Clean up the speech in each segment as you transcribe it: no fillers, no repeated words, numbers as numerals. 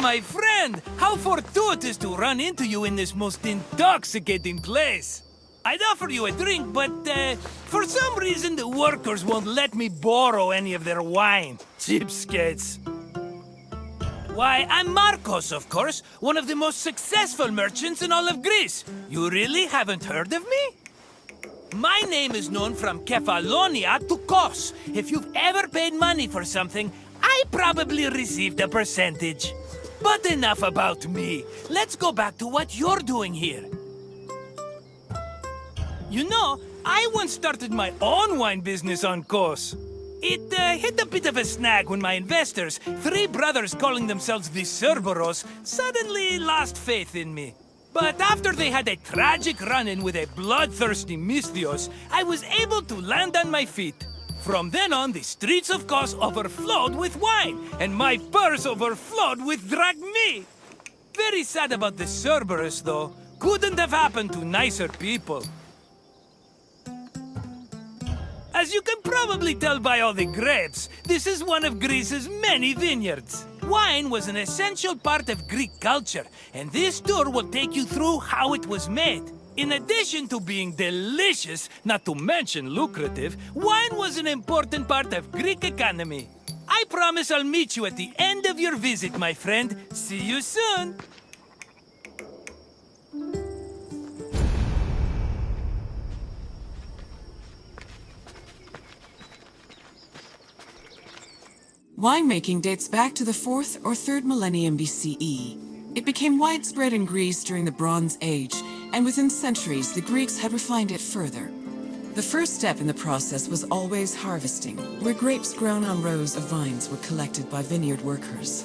my friend! How fortuitous to run into you in this most intoxicating place! I'd offer you a drink, but for some reason the workers won't let me borrow any of their wine. Cheapskates. Why, I'm Markos, of course, one of the most successful merchants in all of Greece. You really haven't heard of me? My name is known from Kefalonia to Kos. If you've ever paid money for something, I probably received a percentage. But enough about me. Let's go back to what you're doing here. You know, I once started my own wine business on Kos. It hit a bit of a snag when my investors, three brothers calling themselves the Cerberus, suddenly lost faith in me. But after they had a tragic run-in with a bloodthirsty Misthios, I was able to land on my feet. From then on, the streets of Kos overflowed with wine, and my purse overflowed with drachmi. Very sad about the Cerberus, though. Couldn't have happened to nicer people. As you can probably tell by all the grapes, this is one of Greece's many vineyards. Wine was an essential part of Greek culture, and this tour will take you through how it was made. In addition to being delicious, not to mention lucrative, wine was an important part of Greek economy. I promise I'll meet you at the end of your visit, my friend. See you soon! Winemaking dates back to the 4th or 3rd millennium BCE. It became widespread in Greece during the Bronze Age, and within centuries the Greeks had refined it further. The first step in the process was always harvesting, where grapes grown on rows of vines were collected by vineyard workers.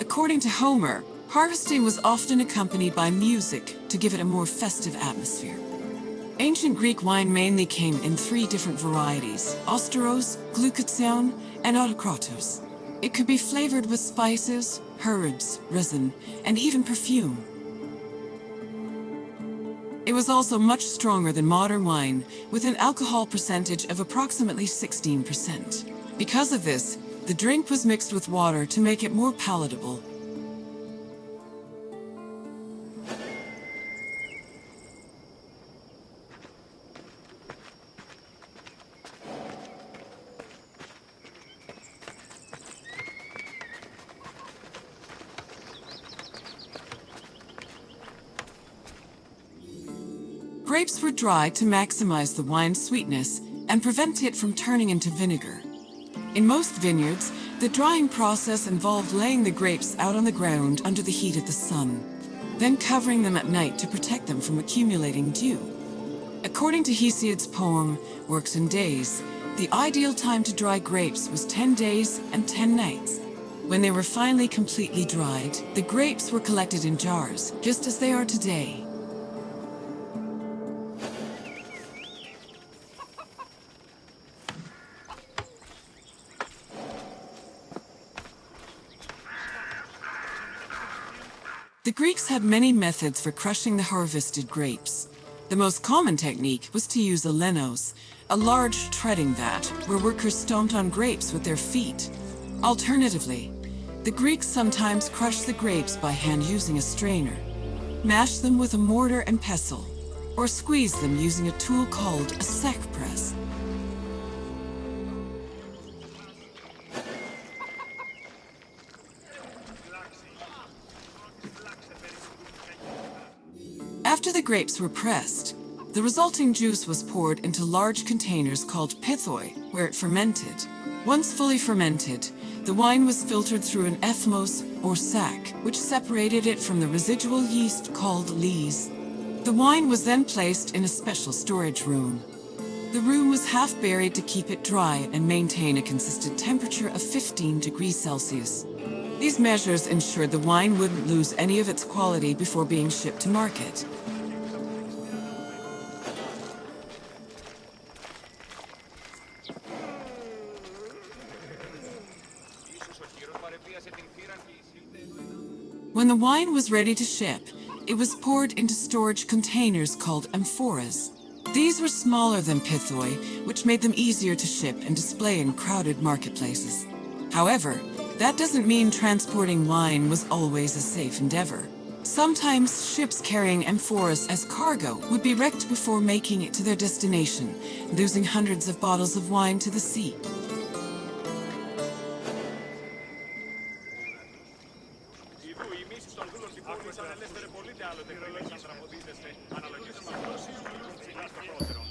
According to Homer, harvesting was often accompanied by music to give it a more festive atmosphere. Ancient Greek wine mainly came in 3 different varieties: Osteros, Glucation, and Autokratos. It could be flavored with spices, herbs, resin, and even perfume. It was also much stronger than modern wine, with an alcohol percentage of approximately 16%. Because of this, the drink was mixed with water to make it more palatable. Grapes were dried to maximize the wine's sweetness and prevent it from turning into vinegar. In most vineyards, the drying process involved laying the grapes out on the ground under the heat of the sun, then covering them at night to protect them from accumulating dew. According to Hesiod's poem, Works and Days, the ideal time to dry grapes was 10 days and 10 nights. When they were finally completely dried, the grapes were collected in jars, just as they are today. The Greeks had many methods for crushing the harvested grapes. The most common technique was to use a lenos, a large treading vat where workers stomped on grapes with their feet. Alternatively, the Greeks sometimes crushed the grapes by hand using a strainer, mashed them with a mortar and pestle, or squeezed them using a tool called a sack press. After the grapes were pressed, the resulting juice was poured into large containers called pithoi, where it fermented. Once fully fermented, the wine was filtered through an ethmos, or sack, which separated it from the residual yeast called lees. The wine was then placed in a special storage room. The room was half buried to keep it dry and maintain a consistent temperature of 15 degrees Celsius. These measures ensured the wine wouldn't lose any of its quality before being shipped to market. When the wine was ready to ship, it was poured into storage containers called amphoras. These were smaller than pithoi, which made them easier to ship and display in crowded marketplaces. However, That doesn't mean transporting wine was always a safe endeavor. Sometimes ships carrying amphoras as cargo would be wrecked before making it to their destination, losing hundreds of bottles of wine to the sea.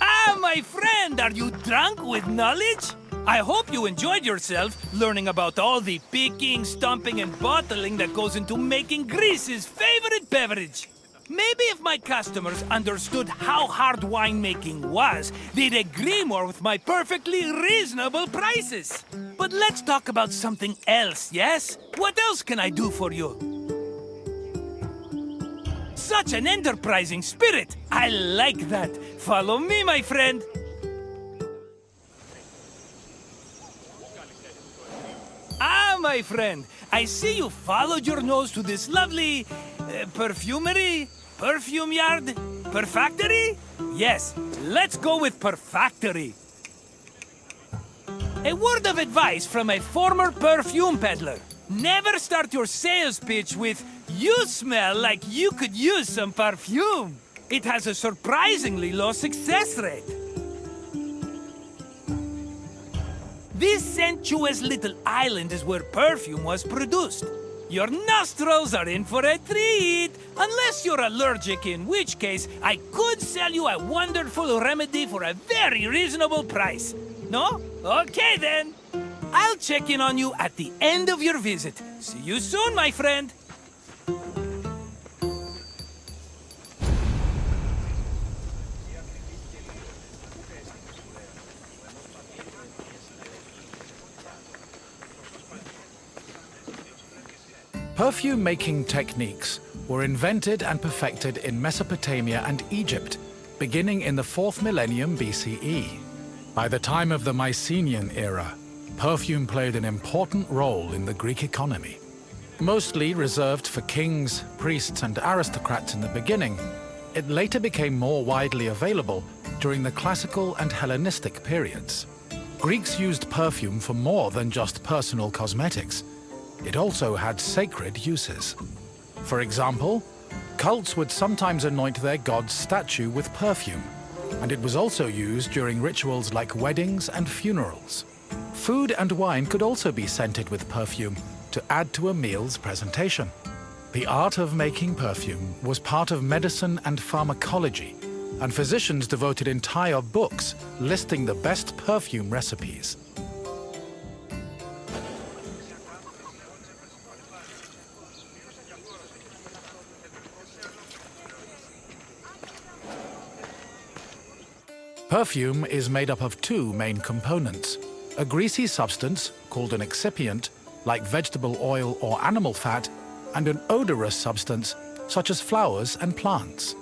Ah, my friend, are you drunk with knowledge? I hope you enjoyed yourself learning about all the picking, stomping, and bottling that goes into making Greece's favorite beverage. Maybe if my customers understood how hard winemaking was, they'd agree more with my perfectly reasonable prices. But let's talk about something else, yes? What else can I do for you? Such an enterprising spirit! I like that. Follow me, my friend. Ah, my friend, I see you followed your nose to this lovely perfumery, perfume yard, perfactory? Yes, let's go with perfactory. A word of advice from a former perfume peddler. Never start your sales pitch with, "You smell like you could use some perfume." It has a surprisingly low success rate. This sensuous little island is where perfume was produced. Your nostrils are in for a treat, unless you're allergic, in which case I could sell you a wonderful remedy for a very reasonable price. No? Okay then. I'll check in on you at the end of your visit. See you soon, my friend. Perfume-making techniques were invented and perfected in Mesopotamia and Egypt, beginning in the 4th millennium BCE. By the time of the Mycenaean era, perfume played an important role in the Greek economy. Mostly reserved for kings, priests, and aristocrats in the beginning, it later became more widely available during the classical and Hellenistic periods. Greeks used perfume for more than just personal cosmetics. It also had sacred uses. For example, cults would sometimes anoint their god's statue with perfume, and it was also used during rituals like weddings and funerals. Food and wine could also be scented with perfume to add to a meal's presentation. The art of making perfume was part of medicine and pharmacology, and physicians devoted entire books listing the best perfume recipes. Perfume is made up of two main components: a greasy substance, called an excipient, like vegetable oil or animal fat, and an odorous substance, such as flowers and plants.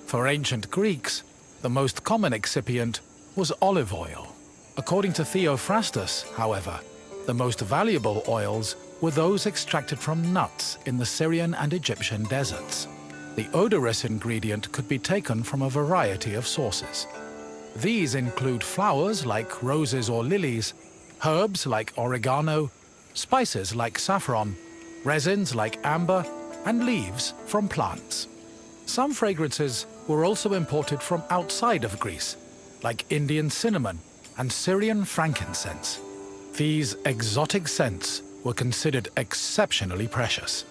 For ancient Greeks, the most common excipient was olive oil. According to Theophrastus, however, the most valuable oils were those extracted from nuts in the Syrian and Egyptian deserts. The odorous ingredient could be taken from a variety of sources. These include flowers like roses or lilies, herbs like oregano, spices like saffron, resins like amber, and leaves from plants. Some fragrances were also imported from outside of Greece, like Indian cinnamon and Syrian frankincense. These exotic scents were considered exceptionally precious.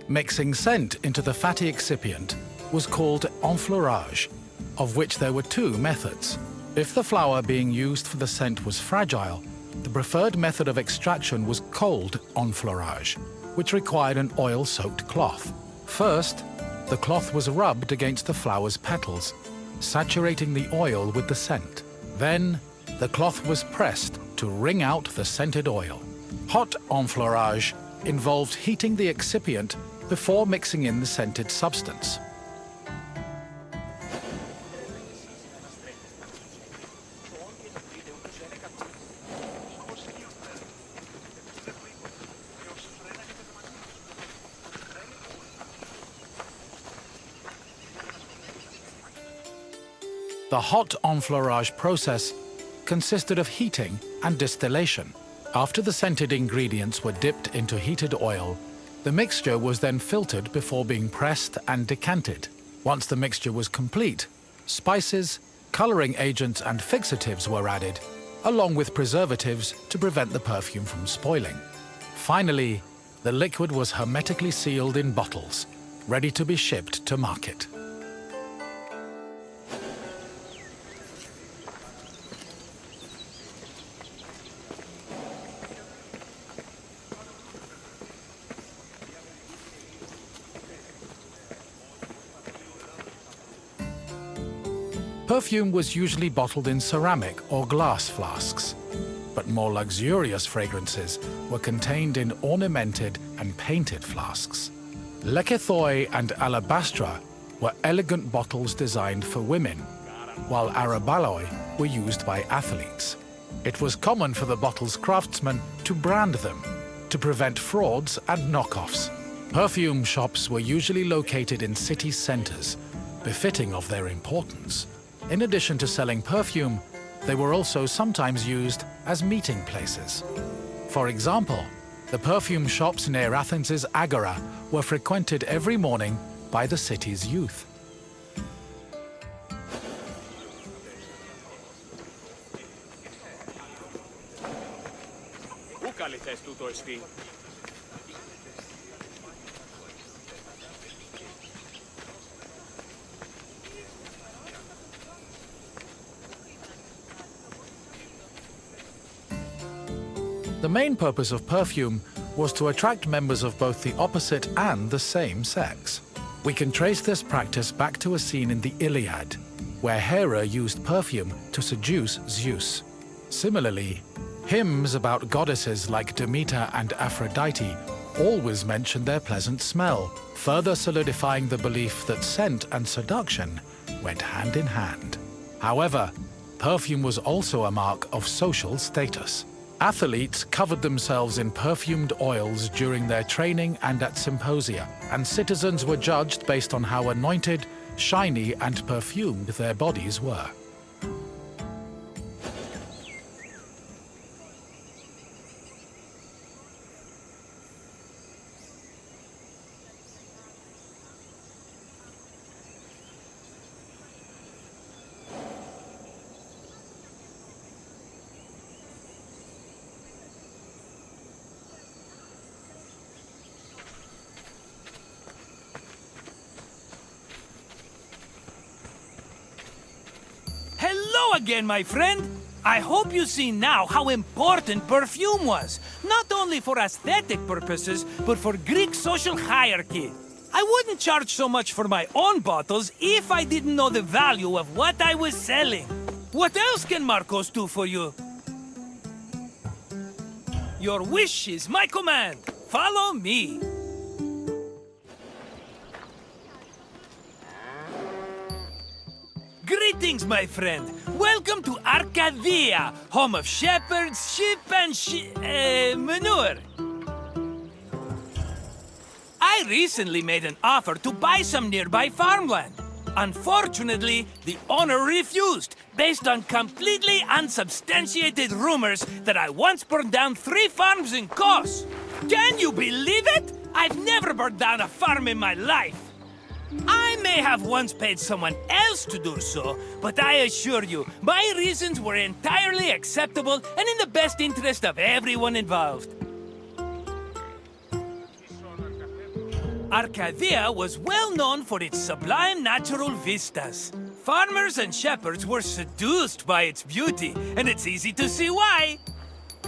Mixing scent into the fatty excipient was called enfleurage, of which there were two methods. If the flower being used for the scent was fragile, the preferred method of extraction was cold enfleurage, which required an oil-soaked cloth. First, the cloth was rubbed against the flower's petals, saturating the oil with the scent. Then, the cloth was pressed to wring out the scented oil. Hot enfleurage involved heating the excipient before mixing in the scented substance. The hot enfleurage process consisted of heating and distillation. After the scented ingredients were dipped into heated oil, the mixture was then filtered before being pressed and decanted. Once the mixture was complete, spices, coloring agents and fixatives were added, along with preservatives to prevent the perfume from spoiling. Finally, the liquid was hermetically sealed in bottles, ready to be shipped to market. Perfume was usually bottled in ceramic or glass flasks, but more luxurious fragrances were contained in ornamented and painted flasks. Lekythoi and alabastra were elegant bottles designed for women, while arabaloi were used by athletes. It was common for the bottle's craftsmen to brand them to prevent frauds and knockoffs. Perfume shops were usually located in city centers, befitting of their importance. In addition to selling perfume, they were also sometimes used as meeting places. For example, the perfume shops near Athens' Agora were frequented every morning by the city's youth. The main purpose of perfume was to attract members of both the opposite and the same sex. We can trace this practice back to a scene in the Iliad, where Hera used perfume to seduce Zeus. Similarly, hymns about goddesses like Demeter and Aphrodite always mention their pleasant smell, further solidifying the belief that scent and seduction went hand in hand. However, perfume was also a mark of social status. Athletes covered themselves in perfumed oils during their training and at symposia, and citizens were judged based on how anointed, shiny, and perfumed their bodies were. Hello again, my friend! I hope you see now how important perfume was, not only for aesthetic purposes, but for Greek social hierarchy. I wouldn't charge so much for my own bottles if I didn't know the value of what I was selling. What else can Markos do for you? Your wish is my command. Follow me. Greetings, my friend. Welcome to Arcadia, home of shepherds, sheep, and manure. I recently made an offer to buy some nearby farmland. Unfortunately, the owner refused, based on completely unsubstantiated rumors that I once burned down 3 farms in Kos. Can you believe it? I've never burned down a farm in my life. I may have once paid someone else to do so, but I assure you, my reasons were entirely acceptable and in the best interest of everyone involved. Arcadia was well known for its sublime natural vistas. Farmers and shepherds were seduced by its beauty, and it's easy to see why.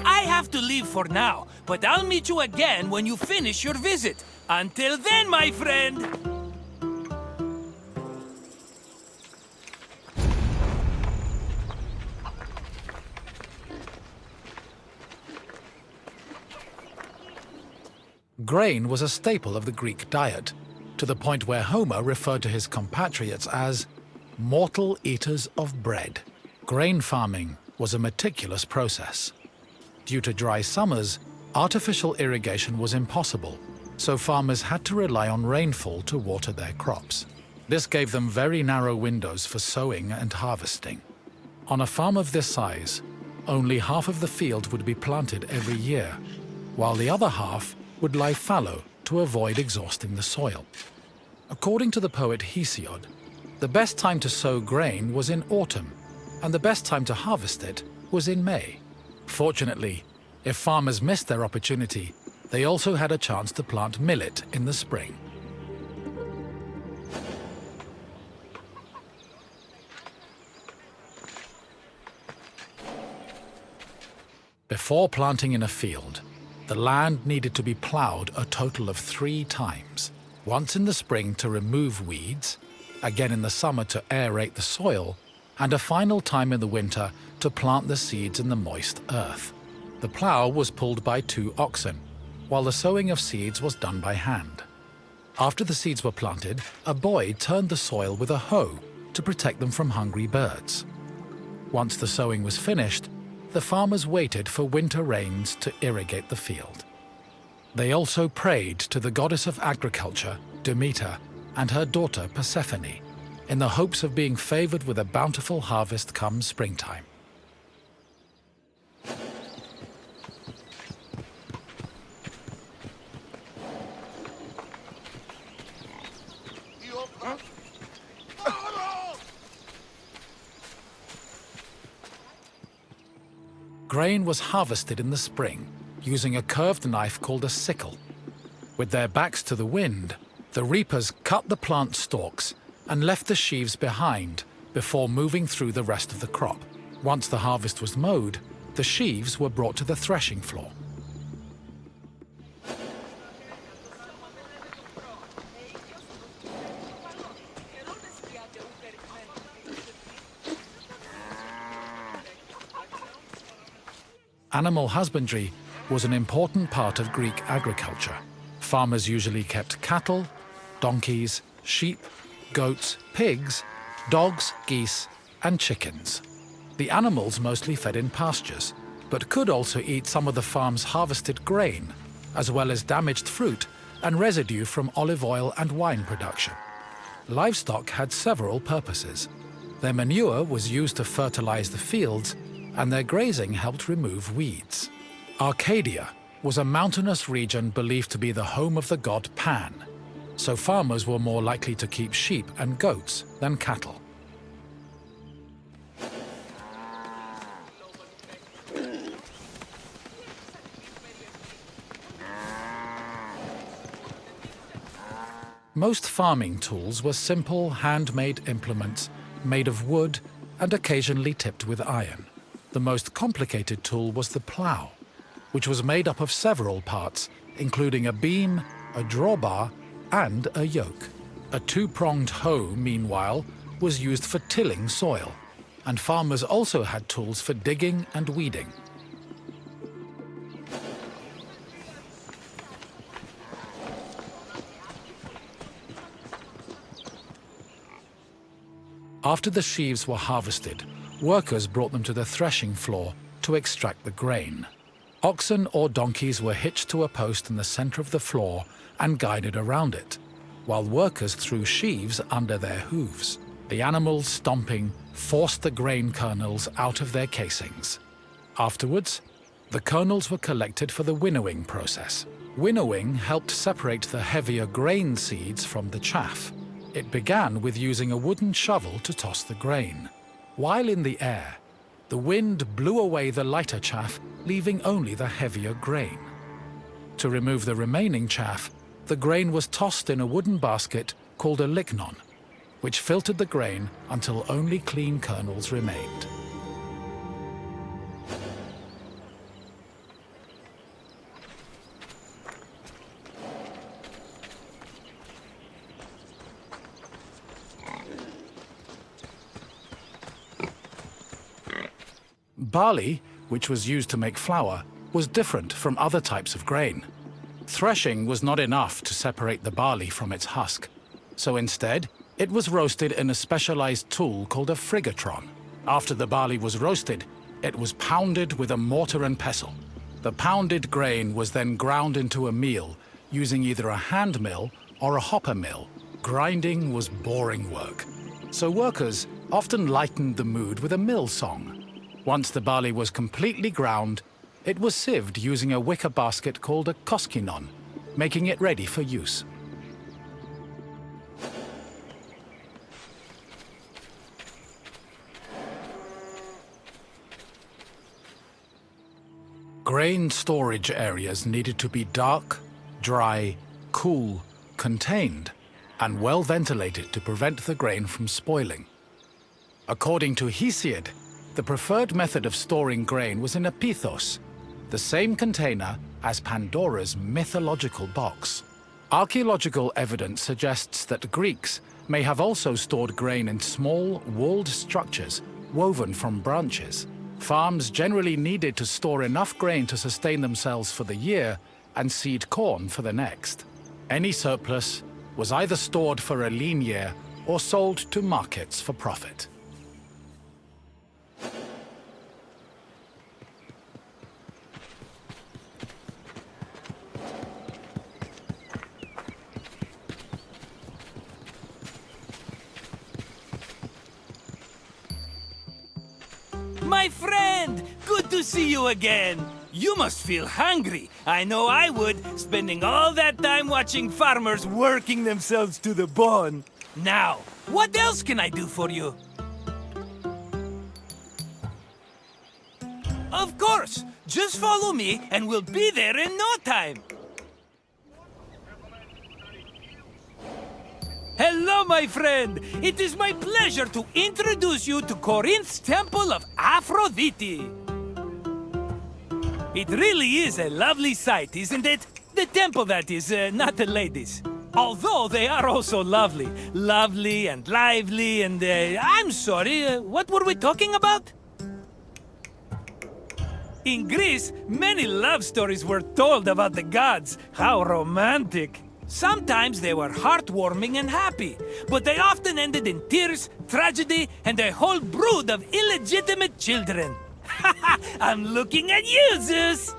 I have to leave for now, but I'll meet you again when you finish your visit. Until then, my friend! Grain was a staple of the Greek diet, to the point where Homer referred to his compatriots as mortal eaters of bread. Grain farming was a meticulous process. Due to dry summers, artificial irrigation was impossible, so farmers had to rely on rainfall to water their crops. This gave them very narrow windows for sowing and harvesting. On a farm of this size, only half of the field would be planted every year, while the other half would lie fallow to avoid exhausting the soil. According to the poet Hesiod, the best time to sow grain was in autumn, and the best time to harvest it was in May. Fortunately, if farmers missed their opportunity, they also had a chance to plant millet in the spring. Before planting in a field, the land needed to be plowed a total of 3 times. Once in the spring to remove weeds, again in the summer to aerate the soil, and a final time in the winter to plant the seeds in the moist earth. The plow was pulled by 2 oxen, while the sowing of seeds was done by hand. After the seeds were planted, a boy turned the soil with a hoe to protect them from hungry birds. Once the sowing was finished, the farmers waited for winter rains to irrigate the field. They also prayed to the goddess of agriculture, Demeter, and her daughter Persephone, in the hopes of being favored with a bountiful harvest come springtime. Grain was harvested in the spring using a curved knife called a sickle. With their backs to the wind, the reapers cut the plant stalks and left the sheaves behind before moving through the rest of the crop. Once the harvest was mowed, the sheaves were brought to the threshing floor. Animal husbandry was an important part of Greek agriculture. Farmers usually kept cattle, donkeys, sheep, goats, pigs, dogs, geese, and chickens. The animals mostly fed in pastures, but could also eat some of the farm's harvested grain, as well as damaged fruit and residue from olive oil and wine production. Livestock had several purposes. Their manure was used to fertilize the fields, and their grazing helped remove weeds. Arcadia was a mountainous region believed to be the home of the god Pan, so farmers were more likely to keep sheep and goats than cattle. Most farming tools were simple, handmade implements made of wood and occasionally tipped with iron. The most complicated tool was the plough, which was made up of several parts, including a beam, a drawbar, and a yoke. A 2-pronged hoe, meanwhile, was used for tilling soil, and farmers also had tools for digging and weeding. After the sheaves were harvested, workers brought them to the threshing floor to extract the grain. Oxen or donkeys were hitched to a post in the center of the floor and guided around it, while workers threw sheaves under their hooves. The animals, stomping, forced the grain kernels out of their casings. Afterwards, the kernels were collected for the winnowing process. Winnowing helped separate the heavier grain seeds from the chaff. It began with using a wooden shovel to toss the grain. While in the air, the wind blew away the lighter chaff, leaving only the heavier grain. To remove the remaining chaff, the grain was tossed in a wooden basket called a lignon, which filtered the grain until only clean kernels remained. Barley, which was used to make flour, was different from other types of grain. Threshing was not enough to separate the barley from its husk, so instead, it was roasted in a specialized tool called a frigatron. After the barley was roasted, it was pounded with a mortar and pestle. The pounded grain was then ground into a meal using either a hand mill or a hopper mill grinding was boring work, so workers often lightened the mood with a mill song. Once the barley was completely ground, it was sieved using a wicker basket called a koskinon, making it ready for use. Grain storage areas needed to be dark, dry, cool, contained, and well ventilated to prevent the grain from spoiling. According to Hesiod, the preferred method of storing grain was in a pithos, the same container as Pandora's mythological box. Archaeological evidence suggests that Greeks may have also stored grain in small, walled structures woven from branches. Farms generally needed to store enough grain to sustain themselves for the year and seed corn for the next. Any surplus was either stored for a lean year or sold to markets for profit. My friend! Good to see you again! You must feel hungry. I know I would, spending all that time watching farmers working themselves to the bone. Now, what else can I do for you? Of course! Just follow me and we'll be there in no time! Hello, my friend! It is my pleasure to introduce you to Corinth's Temple of Aphrodite. It really is a lovely sight, isn't it? The temple, that is, not the ladies. Although they are also lovely. Lovely and lively and, I'm sorry, what were we talking about? In Greece, many love stories were told about the gods. How romantic! Sometimes they were heartwarming and happy, but they often ended in tears, tragedy, and a whole brood of illegitimate children. Haha, I'm looking at you, Zeus!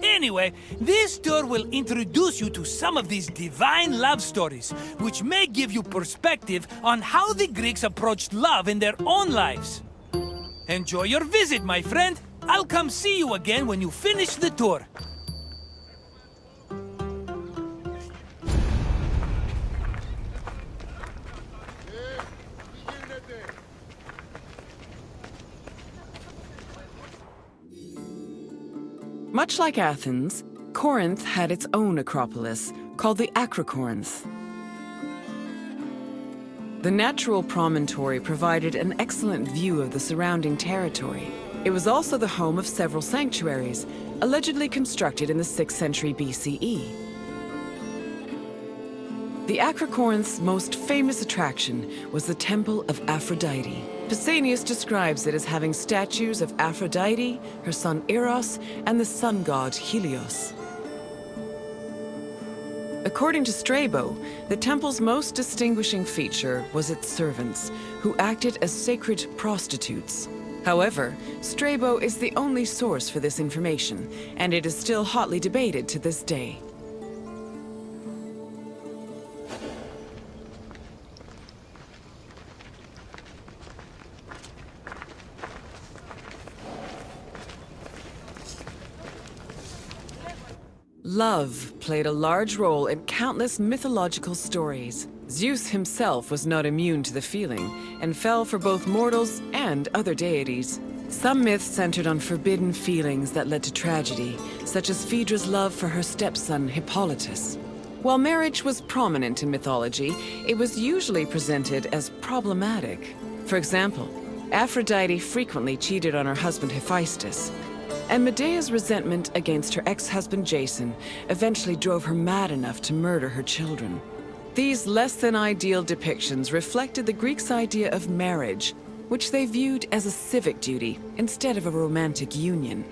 Anyway, this tour will introduce you to some of these divine love stories, which may give you perspective on how the Greeks approached love in their own lives. Enjoy your visit, my friend! I'll come see you again when you finish the tour. Much like Athens, Corinth had its own acropolis, called the Acrocorinth. The natural promontory provided an excellent view of the surrounding territory. It was also the home of several sanctuaries, allegedly constructed in the 6th century BCE. The Acrocorinth's most famous attraction was the Temple of Aphrodite. Pausanias describes it as having statues of Aphrodite, her son Eros, and the sun god Helios. According to Strabo, the temple's most distinguishing feature was its servants, who acted as sacred prostitutes. However, Strabo is the only source for this information, and it is still hotly debated to this day. Love played a large role in countless mythological stories. Zeus himself was not immune to the feeling, and fell for both mortals and other deities. Some myths centered on forbidden feelings that led to tragedy, such as Phaedra's love for her stepson Hippolytus. While marriage was prominent in mythology, it was usually presented as problematic. For example, Aphrodite frequently cheated on her husband Hephaestus, and Medea's resentment against her ex-husband Jason eventually drove her mad enough to murder her children. These less-than-ideal depictions reflected the Greeks' idea of marriage, which they viewed as a civic duty instead of a romantic union.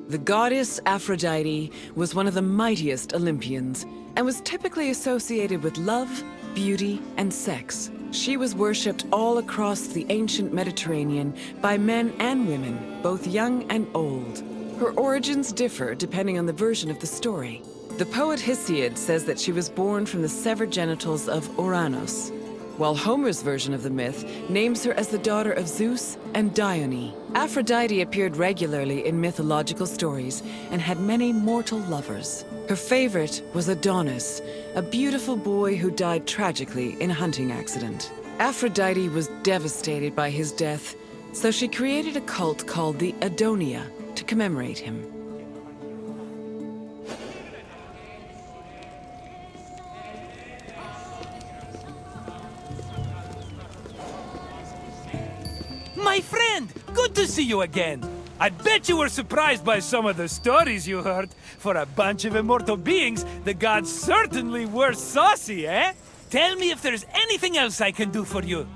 The goddess Aphrodite was one of the mightiest Olympians and was typically associated with love, beauty, and sex. She was worshipped all across the ancient Mediterranean by men and women, both young and old. Her origins differ depending on the version of the story. The poet Hesiod says that she was born from the severed genitals of Uranus, while Homer's version of the myth names her as the daughter of Zeus and Dione. Aphrodite appeared regularly in mythological stories and had many mortal lovers. Her favorite was Adonis, a beautiful boy who died tragically in a hunting accident. Aphrodite was devastated by his death, so she created a cult called the Adonia to commemorate him. My friend, good to see you again. I bet you were surprised by some of the stories you heard. For a bunch of immortal beings, the gods certainly were saucy, eh? Tell me if there's anything else I can do for you.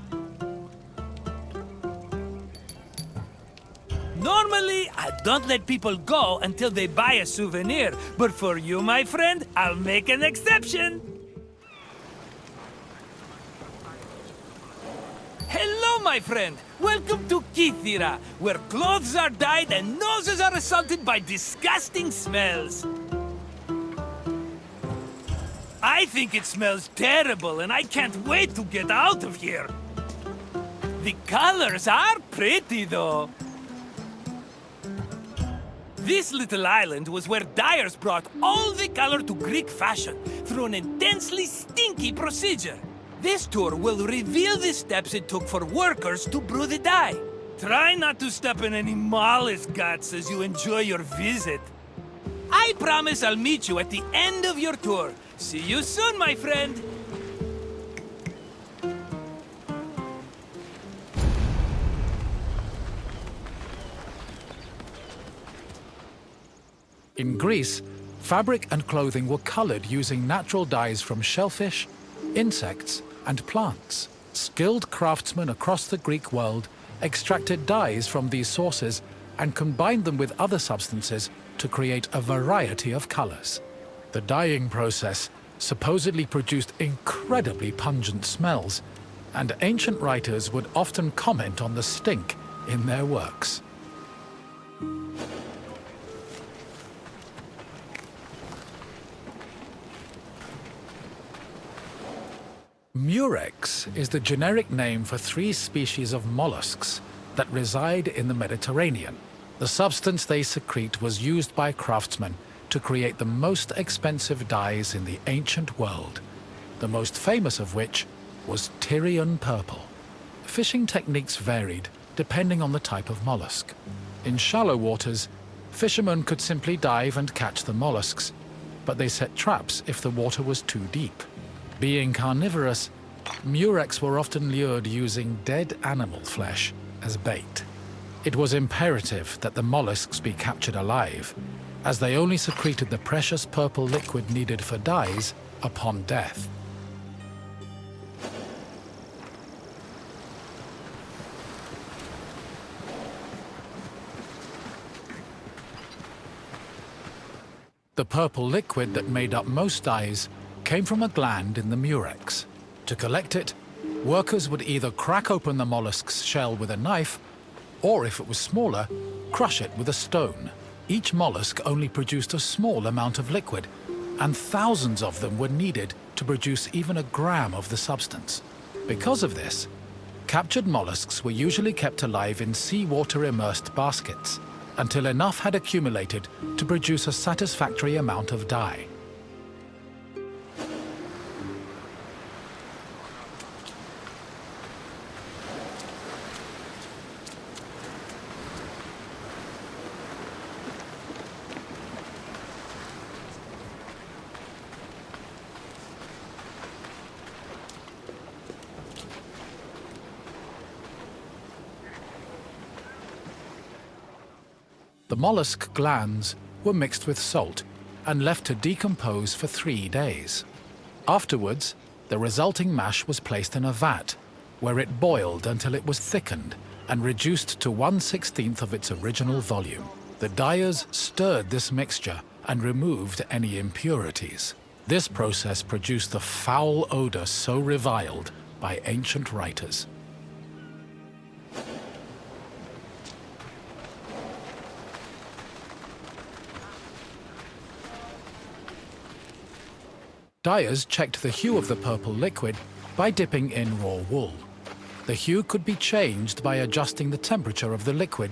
Normally, I don't let people go until they buy a souvenir, but for you, my friend, I'll make an exception. Hello, my friend. Welcome to Kythera, where clothes are dyed and noses are assaulted by disgusting smells. I think it smells terrible, and I can't wait to get out of here. The colors are pretty, though. This little island was where dyers brought all the color to Greek fashion through an intensely stinky procedure. This tour will reveal the steps it took for workers to brew the dye. Try not to step in any mollusk guts as you enjoy your visit. I promise I'll meet you at the end of your tour. See you soon, my friend. In Greece, fabric and clothing were colored using natural dyes from shellfish, insects, and plants. Skilled craftsmen across the Greek world extracted dyes from these sources and combined them with other substances to create a variety of colors. The dyeing process supposedly produced incredibly pungent smells, and ancient writers would often comment on the stink in their works. Murex is the generic name for 3 species of mollusks that reside in the Mediterranean. The substance they secrete was used by craftsmen to create the most expensive dyes in the ancient world, the most famous of which was Tyrian purple. Fishing techniques varied depending on the type of mollusk. In shallow waters, fishermen could simply dive and catch the mollusks, but they set traps if the water was too deep. Being carnivorous, murex were often lured using dead animal flesh as bait. It was imperative that the mollusks be captured alive, as they only secreted the precious purple liquid needed for dyes upon death. The purple liquid that made up most dyes came from a gland in the murex. To collect it, workers would either crack open the mollusk's shell with a knife, or if it was smaller, crush it with a stone. Each mollusk only produced a small amount of liquid, and thousands of them were needed to produce even a gram of the substance. Because of this, captured mollusks were usually kept alive in seawater immersed baskets until enough had accumulated to produce a satisfactory amount of dye. The mollusk glands were mixed with salt and left to decompose for 3 days. Afterwards, the resulting mash was placed in a vat, where it boiled until it was thickened and reduced to 1/16 of its original volume. The dyers stirred this mixture and removed any impurities. This process produced the foul odor so reviled by ancient writers. Dyers checked the hue of the purple liquid by dipping in raw wool. The hue could be changed by adjusting the temperature of the liquid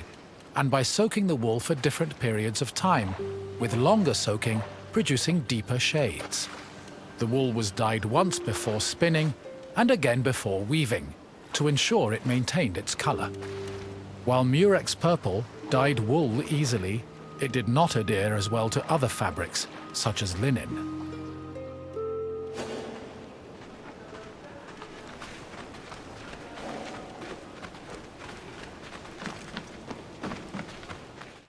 and by soaking the wool for different periods of time, with longer soaking producing deeper shades. The wool was dyed once before spinning and again before weaving to ensure it maintained its color. While Murex purple dyed wool easily, it did not adhere as well to other fabrics, such as linen.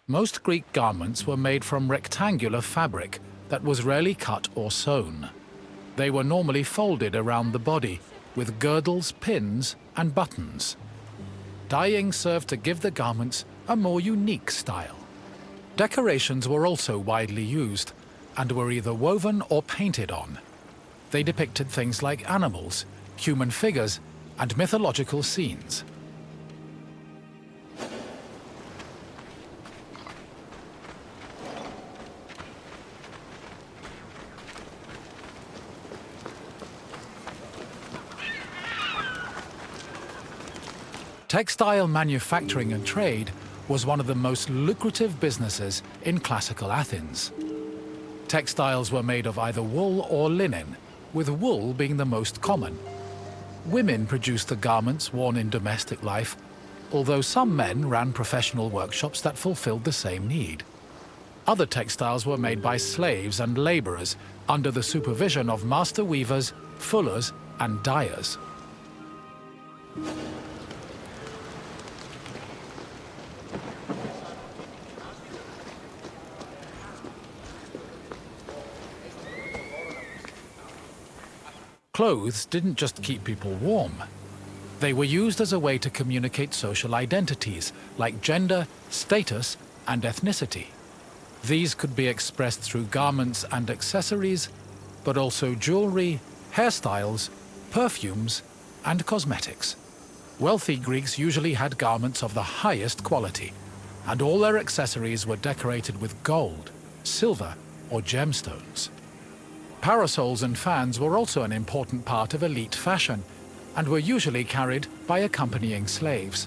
Most Greek garments were made from rectangular fabric that was rarely cut or sewn. They were normally folded around the body, with girdles, pins, and buttons. Dyeing served to give the garments a more unique style. Decorations were also widely used, and were either woven or painted on. They depicted things like animals, human figures, and mythological scenes. Textile manufacturing and trade was one of the most lucrative businesses in classical Athens. Textiles were made of either wool or linen, with wool being the most common. Women produced the garments worn in domestic life, although some men ran professional workshops that fulfilled the same need. Other textiles were made by slaves and laborers under the supervision of master weavers, fullers, and dyers. Clothes didn't just keep people warm. They were used as a way to communicate social identities like gender, status, and ethnicity. These could be expressed through garments and accessories, but also jewelry, hairstyles, perfumes, and cosmetics. Wealthy Greeks usually had garments of the highest quality, and all their accessories were decorated with gold, silver, or gemstones. Parasols and fans were also an important part of elite fashion, and were usually carried by accompanying slaves.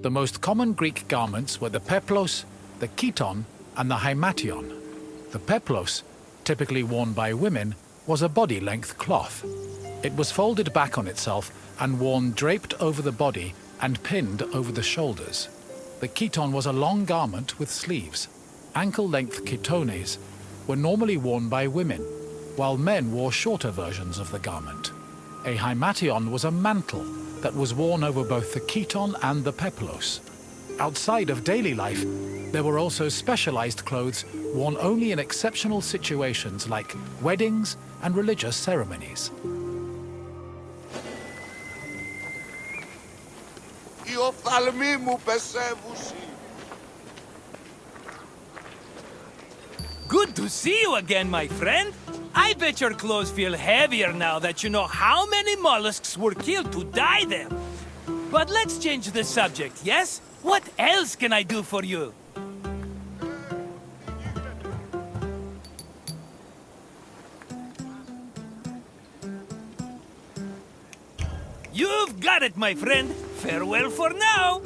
The most common Greek garments were the peplos, the chiton, and the hymation. The peplos, typically worn by women, was a body-length cloth. It was folded back on itself and worn draped over the body and pinned over the shoulders. The chiton was a long garment with sleeves. Ankle-length chitones were normally worn by women, while men wore shorter versions of the garment. A hymation was a mantle that was worn over both the chiton and the peplos. Outside of daily life, there were also specialized clothes worn only in exceptional situations like weddings and religious ceremonies. Good to see you again, my friend. I bet your clothes feel heavier now that you know how many mollusks were killed to dye them. But let's change the subject, yes? What else can I do for you? You've got it, my friend. Farewell for now.